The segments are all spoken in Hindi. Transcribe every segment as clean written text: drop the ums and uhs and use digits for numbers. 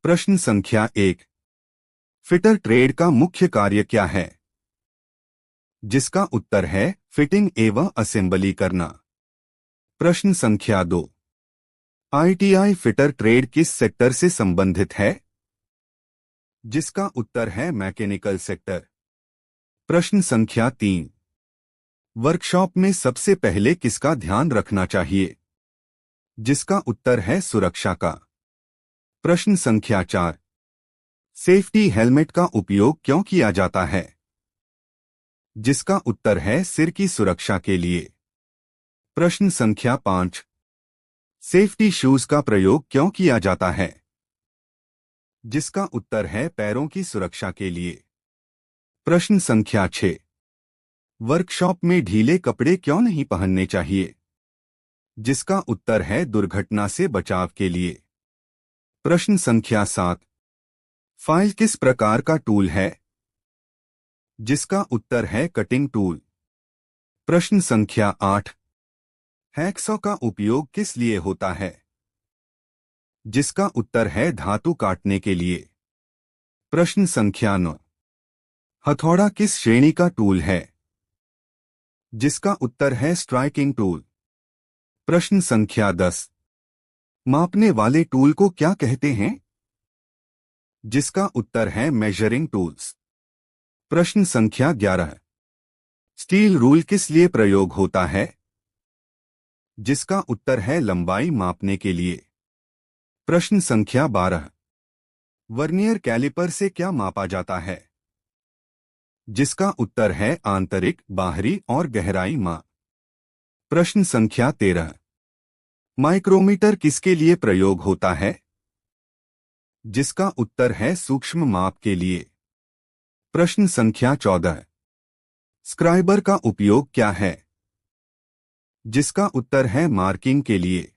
प्रश्न संख्या 1। फिटर ट्रेड का मुख्य कार्य क्या है? जिसका उत्तर है फिटिंग एवं असेंबली करना। प्रश्न संख्या 2। आईटीआई फिटर ट्रेड किस सेक्टर से संबंधित है? जिसका उत्तर है मैकेनिकल सेक्टर। प्रश्न संख्या 3। वर्कशॉप में सबसे पहले किसका ध्यान रखना चाहिए? जिसका उत्तर है सुरक्षा का। प्रश्न संख्या 4। सेफ्टी हेलमेट का उपयोग क्यों किया जाता है? जिसका उत्तर है सिर की सुरक्षा के लिए। प्रश्न संख्या 5। सेफ्टी शूज का प्रयोग क्यों किया जाता है? जिसका उत्तर है पैरों की सुरक्षा के लिए। प्रश्न संख्या 6। वर्कशॉप में ढीले कपड़े क्यों नहीं पहनने चाहिए? जिसका उत्तर है दुर्घटना से बचाव के लिए। प्रश्न संख्या 7। फाइल किस प्रकार का टूल है? जिसका उत्तर है कटिंग टूल। प्रश्न संख्या 8। हैक्सॉ का उपयोग किस लिए होता है? जिसका उत्तर है धातु काटने के लिए। प्रश्न संख्या 9। हथौड़ा किस श्रेणी का टूल है? जिसका उत्तर है स्ट्राइकिंग टूल। प्रश्न संख्या 10। मापने वाले टूल को क्या कहते हैं? जिसका उत्तर है मेजरिंग टूल्स। प्रश्न संख्या 11। स्टील रूल किस लिए प्रयोग होता है? जिसका उत्तर है लंबाई मापने के लिए। प्रश्न संख्या 12। वर्नियर कैलिपर से क्या मापा जाता है? जिसका उत्तर है आंतरिक, बाहरी और गहराई माप। प्रश्न संख्या 13। माइक्रोमीटर किसके लिए प्रयोग होता है? जिसका उत्तर है सूक्ष्म माप के लिए। प्रश्न संख्या 14। स्क्राइबर का उपयोग क्या है? जिसका उत्तर है मार्किंग के लिए।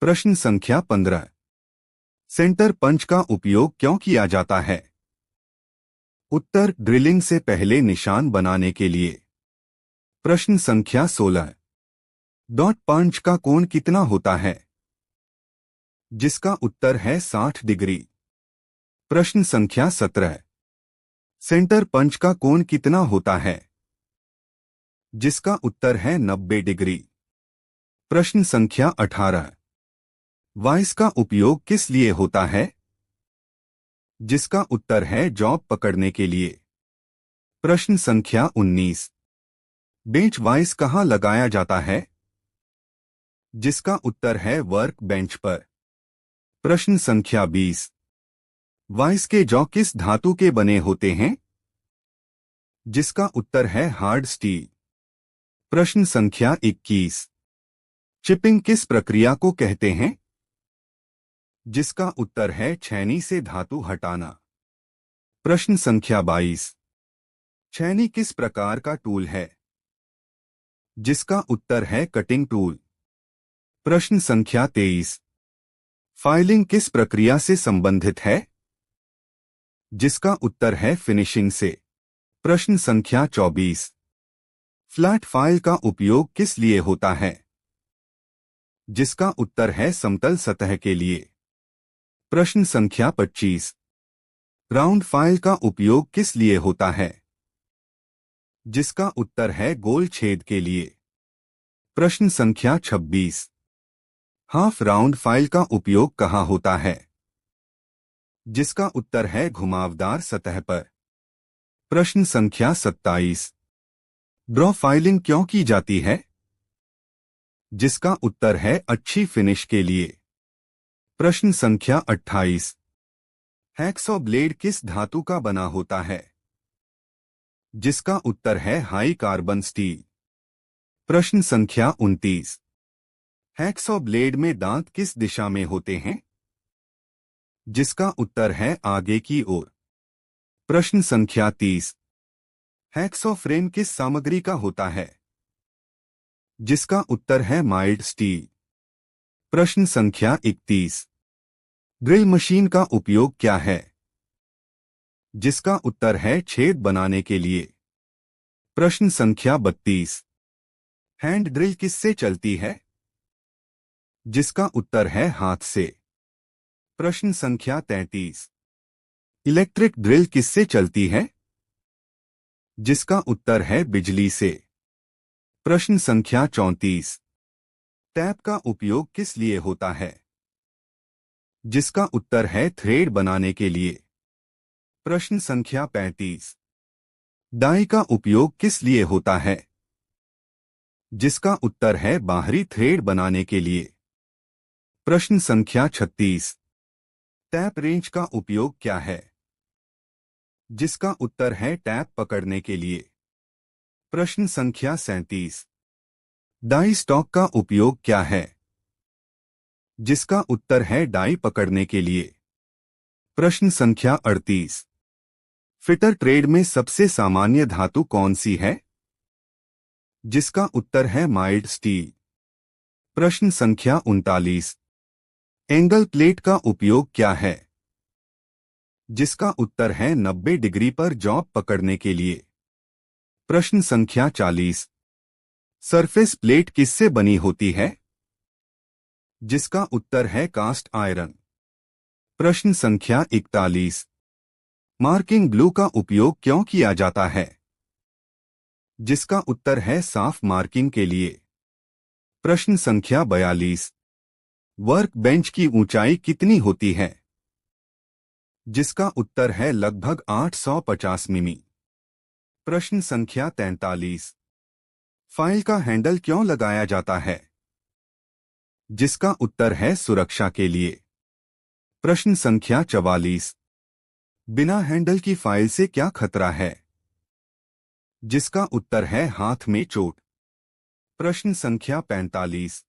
प्रश्न संख्या 15। सेंटर पंच का उपयोग क्यों किया जाता है? उत्तर ड्रिलिंग से पहले निशान बनाने के लिए। प्रश्न संख्या 16। डॉट पंच का कोण कितना होता है? जिसका उत्तर है 60 डिग्री। प्रश्न संख्या 17। सेंटर पंच का कोण कितना होता है? जिसका उत्तर है 90 डिग्री। प्रश्न संख्या 18। वाइस का उपयोग किस लिए होता है? जिसका उत्तर है जॉब पकड़ने के लिए। प्रश्न संख्या 19। बेंच वाइस कहाँ लगाया जाता है? जिसका उत्तर है वर्क बेंच पर। प्रश्न संख्या 20। वाइस के जॉ किस धातु के बने होते हैं? जिसका उत्तर है हार्ड स्टील। प्रश्न संख्या 21। चिपिंग किस प्रक्रिया को कहते हैं? जिसका उत्तर है छेनी से धातु हटाना। प्रश्न संख्या 22। छेनी किस प्रकार का टूल है? जिसका उत्तर है कटिंग टूल। प्रश्न संख्या 23। फाइलिंग किस प्रक्रिया से संबंधित है? जिसका उत्तर है फिनिशिंग से। प्रश्न संख्या 24। फ्लैट फाइल का उपयोग किस लिए होता है? जिसका उत्तर है समतल सतह के लिए। प्रश्न संख्या 25। राउंड फाइल का उपयोग किस लिए होता है? जिसका उत्तर है गोल छेद के लिए। प्रश्न संख्या 26। हाफ राउंड फाइल का उपयोग कहाँ होता है? जिसका उत्तर है घुमावदार सतह पर। प्रश्न संख्या 27। ड्रॉ फाइलिंग क्यों की जाती है? जिसका उत्तर है अच्छी फिनिश के लिए। प्रश्न संख्या 28। हैक्सॉ ब्लेड किस धातु का बना होता है? जिसका उत्तर है हाई कार्बन स्टील। प्रश्न संख्या 29। हैक्सॉ ब्लेड में दांत किस दिशा में होते हैं? जिसका उत्तर है आगे की ओर। प्रश्न संख्या 30। हैक्सॉ फ्रेम किस सामग्री का होता है? जिसका उत्तर है माइल्ड स्टील। प्रश्न संख्या 31। ड्रिल मशीन का उपयोग क्या है? जिसका उत्तर है छेद बनाने के लिए। प्रश्न संख्या 32। हैंड ड्रिल किससे चलती है? जिसका उत्तर है हाथ से। प्रश्न संख्या 33। इलेक्ट्रिक ड्रिल किससे चलती है? जिसका उत्तर है बिजली से। प्रश्न संख्या 34। टैप का उपयोग किस लिए होता है? जिसका उत्तर है थ्रेड बनाने के लिए। प्रश्न संख्या 35। डाई का उपयोग किस लिए होता है? जिसका उत्तर है बाहरी थ्रेड बनाने के लिए। प्रश्न संख्या 36। टैप रेंच का उपयोग क्या है? जिसका उत्तर है टैप पकड़ने के लिए। प्रश्न संख्या 37। डाई स्टॉक का उपयोग क्या है? जिसका उत्तर है डाई पकड़ने के लिए। प्रश्न संख्या 38। फिटर ट्रेड में सबसे सामान्य धातु कौन सी है? जिसका उत्तर है माइल्ड स्टील। प्रश्न संख्या 39। एंगल प्लेट का उपयोग क्या है? जिसका उत्तर है 90 डिग्री पर जॉब पकड़ने के लिए। प्रश्न संख्या 40। सरफेस प्लेट किससे बनी होती है? जिसका उत्तर है कास्ट आयरन। प्रश्न संख्या 41। मार्किंग ग्लू का उपयोग क्यों किया जाता है? जिसका उत्तर है साफ मार्किंग के लिए। प्रश्न संख्या 42। वर्क बेंच की ऊंचाई कितनी होती है? जिसका उत्तर है लगभग 850 मिमी। प्रश्न संख्या 43। फाइल का हैंडल क्यों लगाया जाता है? जिसका उत्तर है सुरक्षा के लिए। प्रश्न संख्या 44। बिना हैंडल की फाइल से क्या खतरा है? जिसका उत्तर है हाथ में चोट। प्रश्न संख्या 45।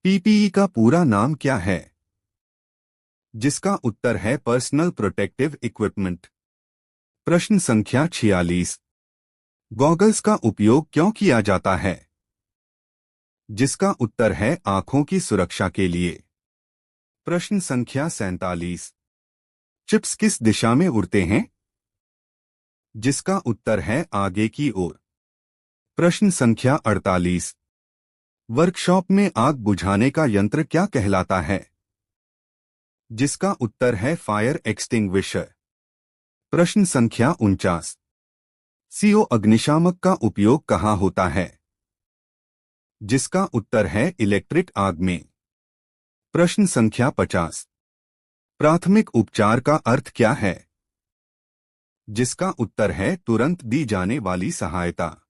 पीपीई का पूरा नाम क्या है? जिसका उत्तर है पर्सनल प्रोटेक्टिव इक्विपमेंट। प्रश्न संख्या 46। गॉगल्स का उपयोग क्यों किया जाता है? जिसका उत्तर है आंखों की सुरक्षा के लिए। प्रश्न संख्या 47। चिप्स किस दिशा में उड़ते हैं? जिसका उत्तर है आगे की ओर। प्रश्न संख्या 48। वर्कशॉप में आग बुझाने का यंत्र क्या कहलाता है? जिसका उत्तर है फायर एक्सटिंग्विशर। प्रश्न संख्या 49। सीओ अग्निशामक का उपयोग कहाँ होता है? जिसका उत्तर है इलेक्ट्रिक आग में। प्रश्न संख्या 50। प्राथमिक उपचार का अर्थ क्या है? जिसका उत्तर है तुरंत दी जाने वाली सहायता।